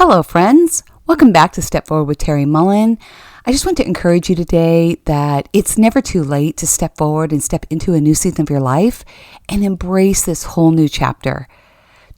Hello, friends. Welcome back to Step Forward with Terri Mullen. I just want to encourage you today that it's never too late to step forward and step into a new season of your life and embrace this whole new chapter.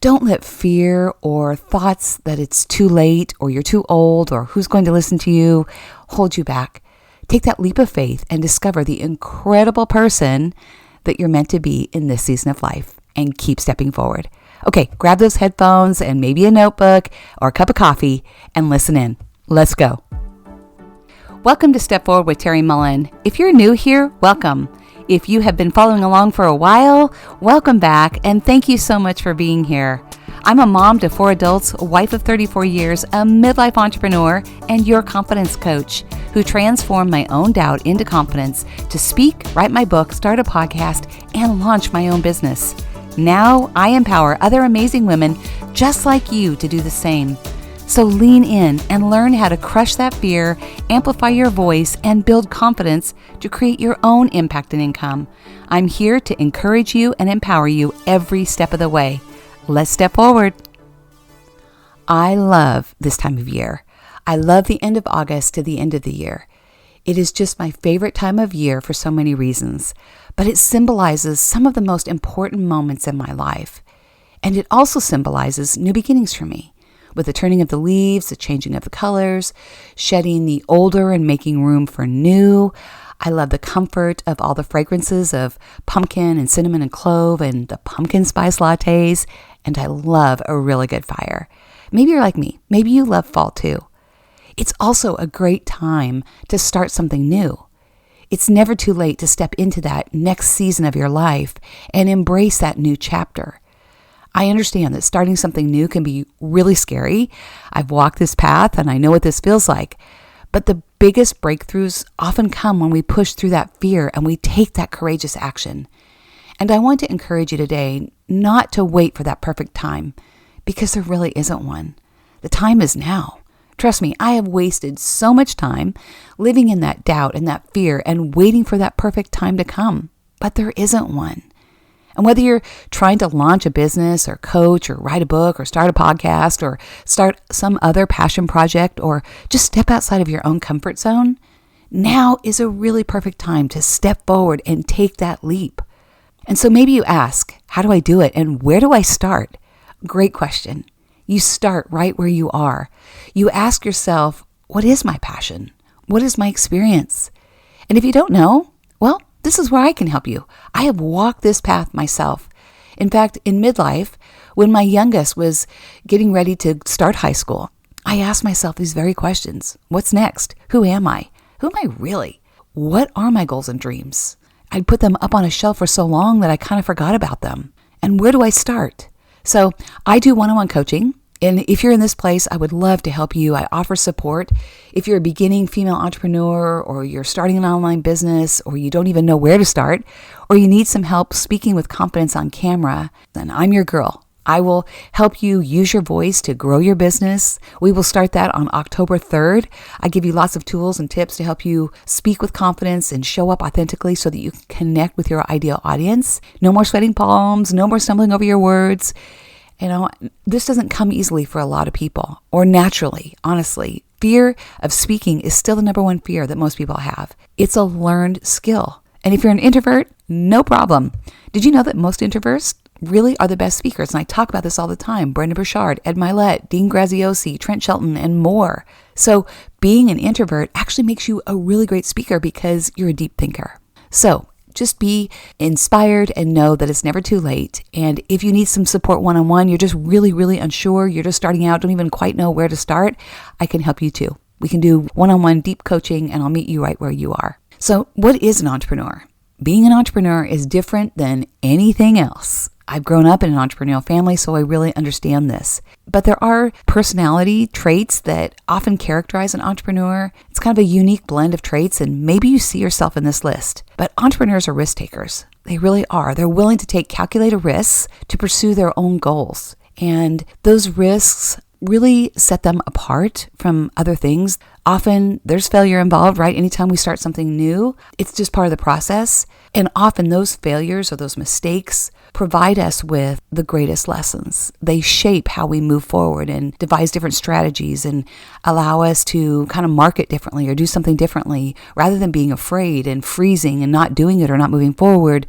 Don't let fear or thoughts that it's too late or you're too old or who's going to listen to you hold you back. Take that leap of faith and discover the incredible person that you're meant to be in this season of life and keep stepping forward. Okay, grab those headphones and maybe a notebook or a cup of coffee and listen in. Let's go. Welcome to Step Forward with Terri Mullen. If you're new here, welcome. If you have been following along for a while, welcome back and thank you so much for being here. I'm a mom to 4 adults, a wife of 34 years, a midlife entrepreneur, and your confidence coach who transformed my own doubt into confidence to speak, write my book, start a podcast, and launch my own business. Now I empower other amazing women just like you to do the same. So lean in and learn how to crush that fear, amplify your voice, and build confidence to create your own impact and income. I'm here to encourage you and empower you every step of the way. Let's step forward. I love this time of year. I love the end of August to the end of the year. It is just my favorite time of year for so many reasons, but it symbolizes some of the most important moments in my life. And it also symbolizes new beginnings for me, with the turning of the leaves, the changing of the colors, shedding the older and making room for new. I love the comfort of all the fragrances of pumpkin and cinnamon and clove and the pumpkin spice lattes, and I love a really good fire. Maybe you're like me. Maybe you love fall too. It's also a great time to start something new. It's never too late to step into that next season of your life and embrace that new chapter. I understand that starting something new can be really scary. I've walked this path and I know what this feels like. But the biggest breakthroughs often come when we push through that fear and we take that courageous action. And I want to encourage you today not to wait for that perfect time, because there really isn't one. The time is now. Trust me, I have wasted so much time living in that doubt and that fear and waiting for that perfect time to come, but there isn't one. And whether you're trying to launch a business or coach or write a book or start a podcast or start some other passion project or just step outside of your own comfort zone, now is a really perfect time to step forward and take that leap. And so maybe you ask, how do I do it and where do I start? Great question. You start right where you are. You ask yourself, what is my passion? What is my experience? And if you don't know, well, this is where I can help you. I have walked this path myself. In fact, in midlife, when my youngest was getting ready to start high school, I asked myself these very questions. What's next? Who am I? Who am I really? What are my goals and dreams? I'd put them up on a shelf for so long that I kind of forgot about them. And where do I start? So I do one-on-one coaching. And if you're in this place, I would love to help you. I offer support. If you're a beginning female entrepreneur or you're starting an online business or you don't even know where to start or you need some help speaking with confidence on camera, then I'm your girl. I will help you use your voice to grow your business. We will start that on October 3rd. I give you lots of tools and tips to help you speak with confidence and show up authentically so that you can connect with your ideal audience. No more sweating palms, no more stumbling over your words. You know, this doesn't come easily for a lot of people or naturally, honestly. Fear of speaking is still the number one fear that most people have. It's a learned skill. And if you're an introvert, no problem. Did you know that most introverts really are the best speakers? And I talk about this all the time. Brendon Burchard, Ed Milet, Dean Graziosi, Trent Shelton, and more. So being an introvert actually makes you a really great speaker because you're a deep thinker. So just be inspired and know that it's never too late. And if you need some support one-on-one, you're just really, really unsure, you're just starting out, don't even quite know where to start, I can help you too. We can do one-on-one deep coaching and I'll meet you right where you are. So what is an entrepreneur? Being an entrepreneur is different than anything else. I've grown up in an entrepreneurial family, so I really understand this. But there are personality traits that often characterize an entrepreneur. It's kind of a unique blend of traits, and maybe you see yourself in this list. But entrepreneurs are risk takers. They really are. They're willing to take calculated risks to pursue their own goals. And those risks really set them apart from other things. Often there's failure involved, right? Anytime we start something new, it's just part of the process. And often those failures or those mistakes provide us with the greatest lessons. They shape how we move forward and devise different strategies and allow us to kind of market differently or do something differently rather than being afraid and freezing and not doing it or not moving forward.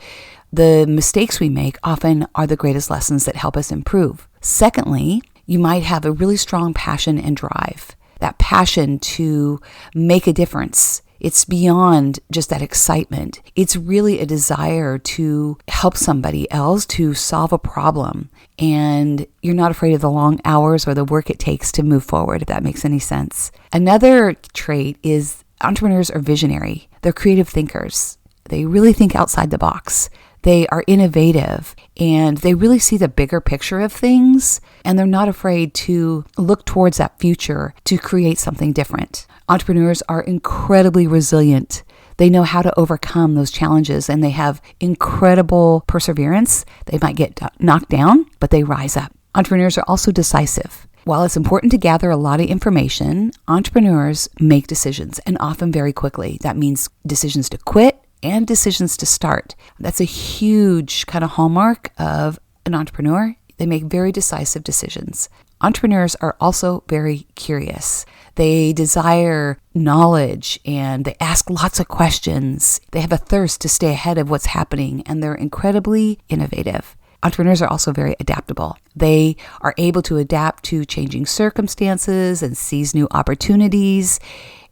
The mistakes we make often are the greatest lessons that help us improve. Secondly, you might have a really strong passion and drive. That passion to make a difference. It's beyond just that excitement. It's really a desire to help somebody else to solve a problem. And you're not afraid of the long hours or the work it takes to move forward, if that makes any sense. Another trait is entrepreneurs are visionary. They're creative thinkers. They really think outside the box. They are innovative and they really see the bigger picture of things, and they're not afraid to look towards that future to create something different. Entrepreneurs are incredibly resilient. They know how to overcome those challenges and they have incredible perseverance. They might get knocked down, but they rise up. Entrepreneurs are also decisive. While it's important to gather a lot of information, entrepreneurs make decisions and often very quickly. That means decisions to quit and decisions to start. That's a huge kind of hallmark of an entrepreneur. They make very decisive decisions. Entrepreneurs are also very curious. They desire knowledge and they ask lots of questions. They have a thirst to stay ahead of what's happening, and they're incredibly innovative. Entrepreneurs are also very adaptable. They are able to adapt to changing circumstances and seize new opportunities.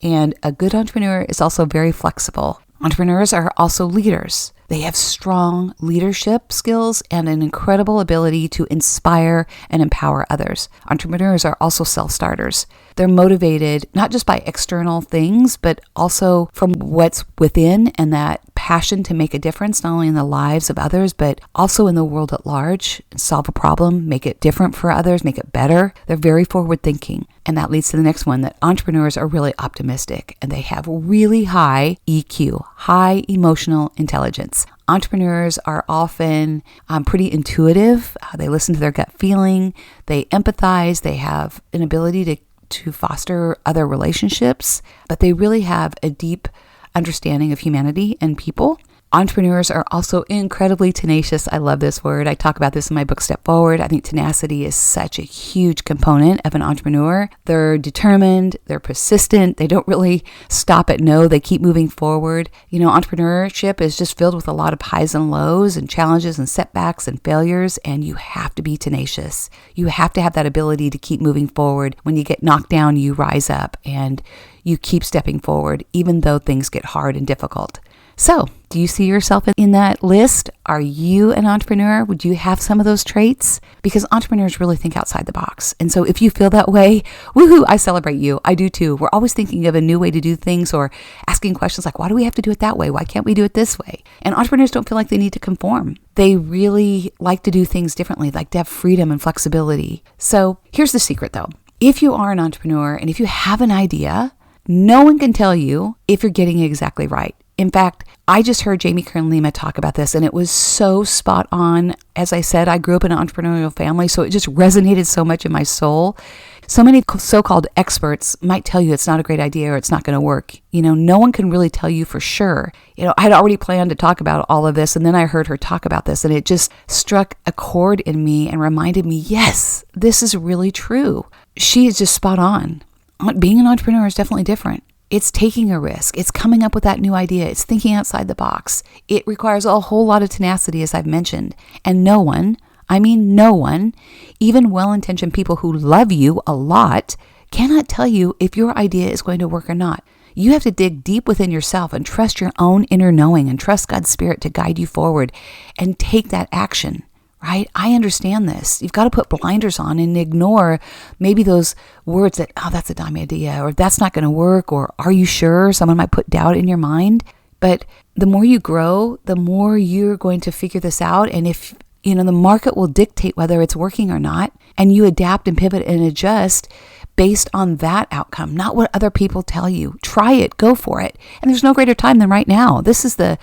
And a good entrepreneur is also very flexible. Entrepreneurs are also leaders. They have strong leadership skills and an incredible ability to inspire and empower others. Entrepreneurs are also self-starters. They're motivated not just by external things, but also from what's within, and that passion to make a difference, not only in the lives of others, but also in the world at large. Solve a problem, make it different for others, make it better. They're very forward thinking. And that leads to the next one, that entrepreneurs are really optimistic and they have really high EQ, high emotional intelligence. Entrepreneurs are often pretty intuitive. They listen to their gut feeling. They empathize. They have an ability to foster other relationships, but they really have a deep understanding of humanity and people. Entrepreneurs are also incredibly tenacious. I love this word. I talk about this in my book, Step Forward. I think tenacity is such a huge component of an entrepreneur. They're determined, they're persistent, they don't really stop at no, they keep moving forward. You know, entrepreneurship is just filled with a lot of highs and lows and challenges and setbacks and failures, and you have to be tenacious. You have to have that ability to keep moving forward. When you get knocked down, you rise up and you keep stepping forward, even though things get hard and difficult. So, do you see yourself in that list? Are you an entrepreneur? Would you have some of those traits? Because entrepreneurs really think outside the box. And so if you feel that way, woohoo, I celebrate you. I do too. We're always thinking of a new way to do things or asking questions like, why do we have to do it that way? Why can't we do it this way? And entrepreneurs don't feel like they need to conform. They really like to do things differently, like to have freedom and flexibility. So here's the secret though. If you are an entrepreneur and if you have an idea, no one can tell you if you're getting it exactly right. In fact, I just heard Jamie Kern-Lima talk about this and it was so spot on. As I said, I grew up in an entrepreneurial family, so it just resonated so much in my soul. So many so-called experts might tell you it's not a great idea or it's not going to work. You know, no one can really tell you for sure. You know, I had already planned to talk about all of this and then I heard her talk about this and it just struck a chord in me and reminded me, yes, this is really true. She is just spot on. Being an entrepreneur is definitely different. It's taking a risk. It's coming up with that new idea. It's thinking outside the box. It requires a whole lot of tenacity, as I've mentioned. And no one, even well-intentioned people who love you a lot, cannot tell you if your idea is going to work or not. You have to dig deep within yourself and trust your own inner knowing and trust God's Spirit to guide you forward and take that action. Right? I understand this. You've got to put blinders on and ignore maybe those words that, oh, that's a dumb idea, or that's not going to work, or are you sure? Someone might put doubt in your mind. But the more you grow, the more you're going to figure this out. And if, you know, the market will dictate whether it's working or not, and you adapt and pivot and adjust based on that outcome, not what other people tell you. Try it, go for it. And there's no greater time than right now. This is the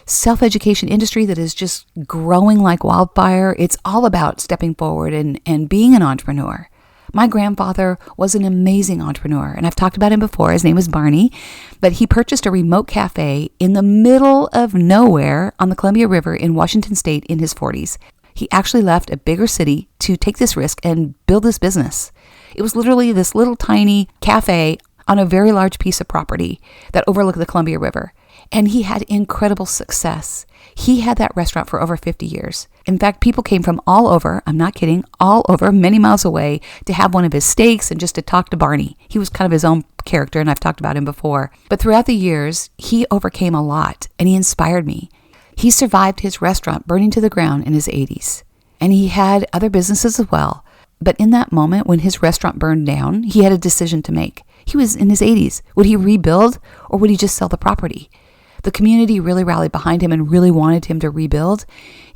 self-education industry that is just growing like wildfire. It's all about stepping forward and being an entrepreneur. My grandfather was an amazing entrepreneur, and I've talked about him before. His name was Barney, but he purchased a remote cafe in the middle of nowhere on the Columbia River in Washington State in his 40s. He actually left a bigger city to take this risk and build this business. It was literally this little tiny cafe on a very large piece of property that overlooked the Columbia River. And he had incredible success. He had that restaurant for over 50 years. In fact, people came from all over, I'm not kidding, all over, many miles away to have one of his steaks and just to talk to Barney. He was kind of his own character, and I've talked about him before. But throughout the years, he overcame a lot, and he inspired me. He survived his restaurant burning to the ground in his 80s. And he had other businesses as well. But in that moment, when his restaurant burned down, he had a decision to make. He was in his 80s. Would he rebuild, or would he just sell the property? The community really rallied behind him and really wanted him to rebuild,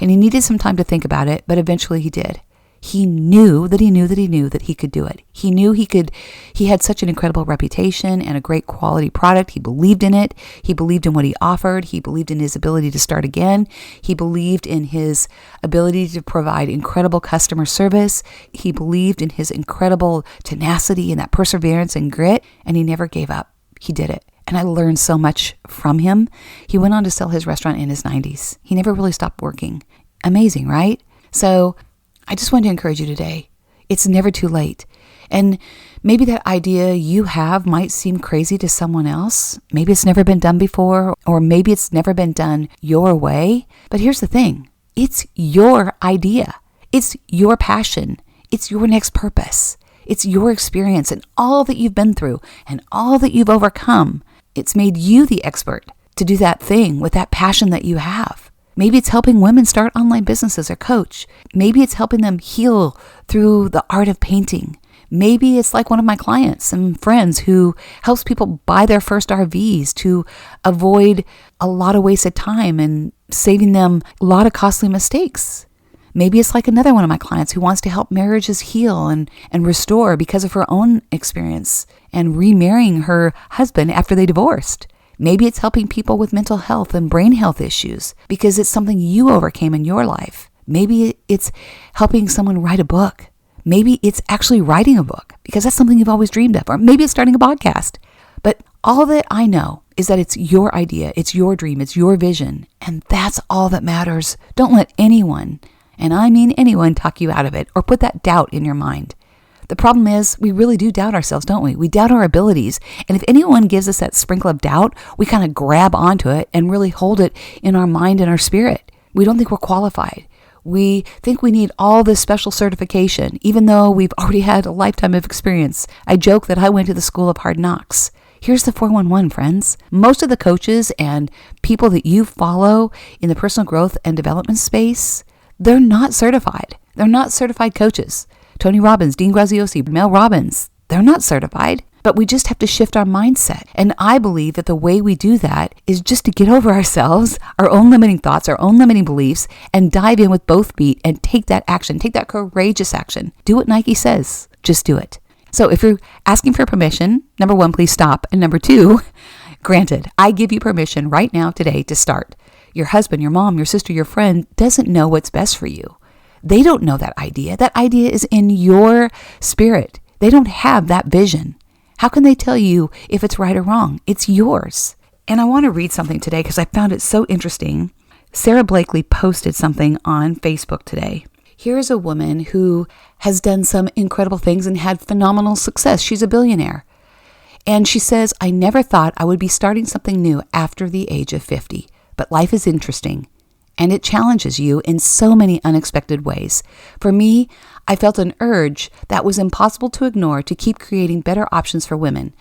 and he needed some time to think about it, but eventually he did. He knew that he could do it. He knew he could. He had such an incredible reputation and a great quality product. He believed in it. He believed in what he offered. He believed in his ability to start again. He believed in his ability to provide incredible customer service. He believed in his incredible tenacity and that perseverance and grit, and he never gave up. He did it. And I learned so much from him. He went on to sell his restaurant in his 90s. He never really stopped working. Amazing, right? So I just want to encourage you today. It's never too late. And maybe that idea you have might seem crazy to someone else. Maybe it's never been done before, or maybe it's never been done your way. But here's the thing. It's your idea. It's your passion. It's your next purpose. It's your experience and all that you've been through and all that you've overcome. It's made you the expert to do that thing with that passion that you have. Maybe it's helping women start online businesses or coach. Maybe it's helping them heal through the art of painting. Maybe it's like one of my clients and friends who helps people buy their first RVs to avoid a lot of wasted time and saving them a lot of costly mistakes. Maybe it's like another one of my clients who wants to help marriages heal and restore because of her own experience and remarrying her husband after they divorced. Maybe it's helping people with mental health and brain health issues because it's something you overcame in your life. Maybe it's helping someone write a book. Maybe it's actually writing a book because that's something you've always dreamed of. Or maybe it's starting a podcast. But all that I know is that it's your idea, it's your dream, it's your vision. And that's all that matters. Don't let anyone, and I mean anyone, talk you out of it or put that doubt in your mind. The problem is we really do doubt ourselves, don't we? We doubt our abilities. And if anyone gives us that sprinkle of doubt, we kind of grab onto it and really hold it in our mind and our spirit. We don't think we're qualified. We think we need all this special certification, even though we've already had a lifetime of experience. I joke that I went to the school of hard knocks. Here's the 411, friends. Most of the coaches and people that you follow in the personal growth and development space, they're not certified. They're not certified coaches. Tony Robbins, Dean Graziosi, Mel Robbins, they're not certified, but we just have to shift our mindset. And I believe that the way we do that is just to get over ourselves, our own limiting thoughts, our own limiting beliefs, and dive in with both feet and take that action, take that courageous action. Do what Nike says. Just do it. So if you're asking for permission, number one, please stop. And number two, granted, I give you permission right now today to start. Your husband, your mom, your sister, your friend doesn't know what's best for you. They don't know that idea. That idea is in your spirit. They don't have that vision. How can they tell you if it's right or wrong? It's yours. And I want to read something today because I found it so interesting. Sarah Blakely posted something on Facebook today. Here's a woman who has done some incredible things and had phenomenal success. She's a billionaire. And she says, I never thought I would be starting something new after the age of 50. But life is interesting. And it challenges you in so many unexpected ways. For me, I felt an urge that was impossible to ignore to keep creating better options for women.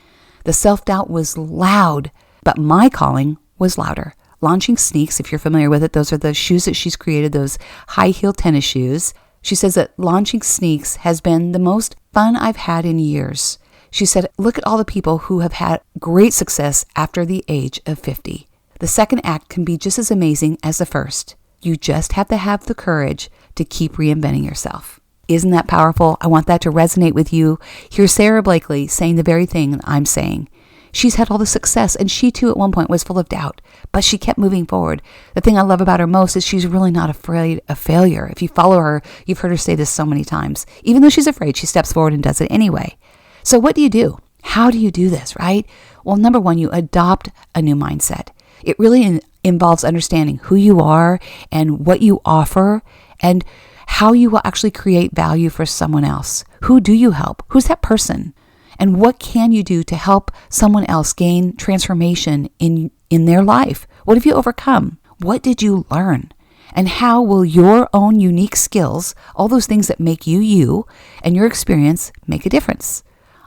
The self-doubt was loud, but my calling was louder. Launching Sneaks, if you're familiar with it, those are the shoes that she's created, those high-heel tennis shoes. She says that launching Sneaks has been the most fun I've had in years. She said, look at all the people who have had great success after the age of 50. The second act can be just as amazing as the first. You just have to have the courage to keep reinventing yourself. Isn't that powerful? I want that to resonate with you. Here's Sarah Blakely saying the very thing I'm saying. She's had all the success, and she too at one point was full of doubt, but she kept moving forward. The thing I love about her most is she's really not afraid of failure. If you follow her, you've heard her say this so many times. Even though she's afraid, she steps forward and does it anyway. So what do you do? How do you do this, right? Well, number one, you adopt a new mindset. It really involves understanding who you are and what you offer and how you will actually create value for someone else. Who do you help? Who's that person? And what can you do to help someone else gain transformation in their life? What have you overcome? What did you learn? And how will your own unique skills, all those things that make you you, and your experience make a difference?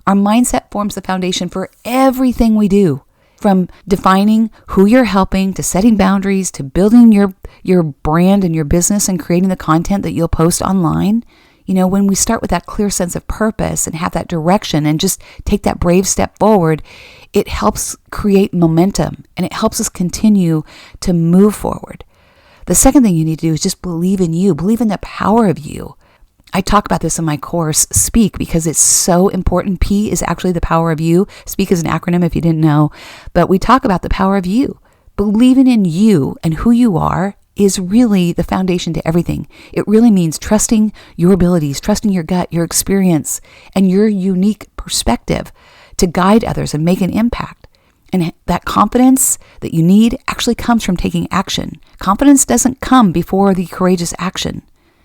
Our mindset forms the foundation for everything we do, from defining who you're helping, to setting boundaries, to building your brand and your business and creating the content that you'll post online. When we start with that clear sense of purpose and have that direction and just take that brave step forward, it helps create momentum and it helps us continue to move forward. The second thing you need to do is just believe in you, believe in the power of you. I talk about this in my course, Speak, because it's so important. P is actually the power of you. Speak is an acronym if you didn't know, but we talk about the power of you. Believing in you and who you are is really the foundation to everything. It really means trusting your abilities, trusting your gut, your experience, and your unique perspective to guide others and make an impact. And that confidence that you need actually comes from taking action. Confidence doesn't come before the courageous action.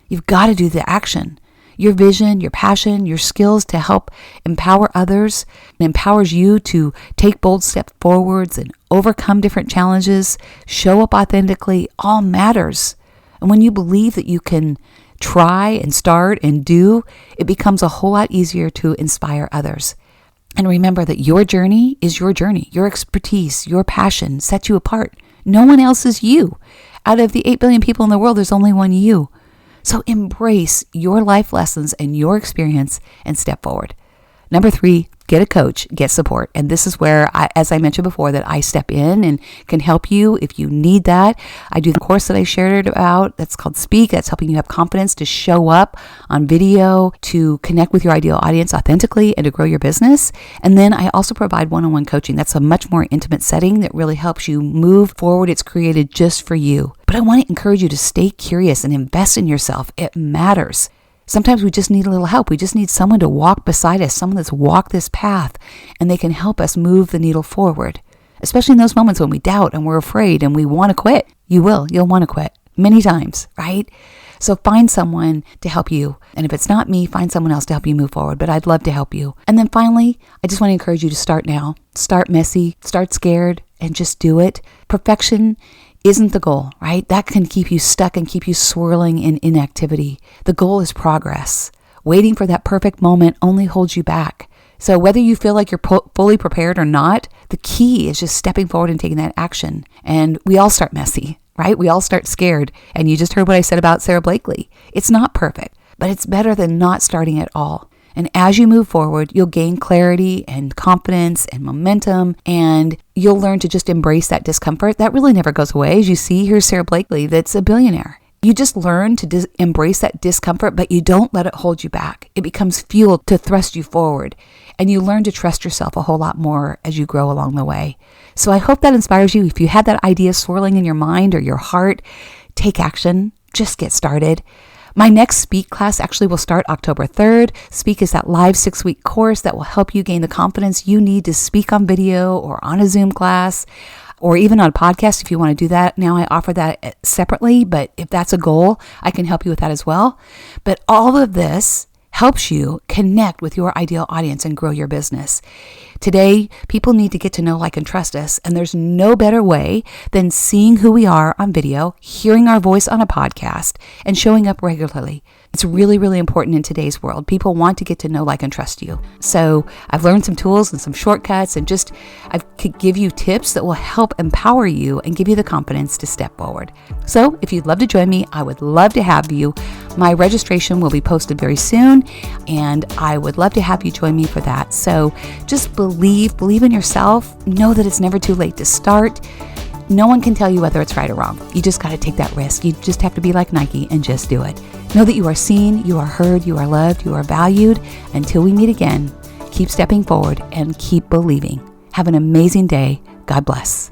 You've got to do the action. Your vision, your passion, your skills to help empower others, empowers you to take bold steps forwards and overcome different challenges, show up authentically, all matters. And when you believe that you can try and start and do, it becomes a whole lot easier to inspire others. And remember that your journey is your journey. Your expertise, your passion sets you apart. No one else is you. Out of the 8 billion people in the world, there's only one you. So embrace your life lessons and your experience and step forward. Number 3, get a coach, get support. And this is where, as I mentioned before, that I step in and can help you if you need that. I do the course that I shared about that's called Speak. That's helping you have confidence to show up on video, to connect with your ideal audience authentically, and to grow your business. And then I also provide one-on-one coaching. That's a much more intimate setting that really helps you move forward. It's created just for you. But I want to encourage you to stay curious and invest in yourself. It matters. Sometimes we just need a little help. We just need someone to walk beside us, someone that's walked this path, and they can help us move the needle forward, especially in those moments when we doubt and we're afraid and we want to quit. You'll want to quit many times, right? So find someone to help you. And if it's not me, find someone else to help you move forward. But I'd love to help you. And then finally, I just want to encourage you to start now. Start messy, start scared, and just do it. Perfection isn't the goal, right? That can keep you stuck and keep you swirling in inactivity. The goal is progress. Waiting for that perfect moment only holds you back. So whether you feel like you're fully prepared or not, the key is just stepping forward and taking that action. And we all start messy, right? We all start scared. And you just heard what I said about Sarah Blakely. It's not perfect, but it's better than not starting at all. And as you move forward, you'll gain clarity and confidence and momentum, and you'll learn to just embrace that discomfort. That really never goes away. As you see, here's Sarah Blakely that's a billionaire. You just learn to embrace that discomfort, but you don't let it hold you back. It becomes fuel to thrust you forward, and you learn to trust yourself a whole lot more as you grow along the way. So I hope that inspires you. If you had that idea swirling in your mind or your heart, take action. Just get started. My next Speak class actually will start October 3rd. Speak is that live 6-week course that will help you gain the confidence you need to speak on video or on a Zoom class or even on a podcast if you want to do that. Now I offer that separately, but if that's a goal, I can help you with that as well. But all of this helps you connect with your ideal audience and grow your business. Today, people need to get to know, like, and trust us, and there's no better way than seeing who we are on video, hearing our voice on a podcast, and showing up regularly. It's really, really important in today's world. People want to get to know, like, and trust you. So I've learned some tools and some shortcuts, and I could give you tips that will help empower you and give you the confidence to step forward. So if you'd love to join me, I would love to have you. My registration will be posted very soon, and I would love to have you join me for that. So just believe in yourself. Know that it's never too late to start. No one can tell you whether it's right or wrong. You just got to take that risk. You just have to be like Nike and just do it. Know that you are seen, you are heard, you are loved, you are valued. Until we meet again, keep stepping forward and keep believing. Have an amazing day. God bless.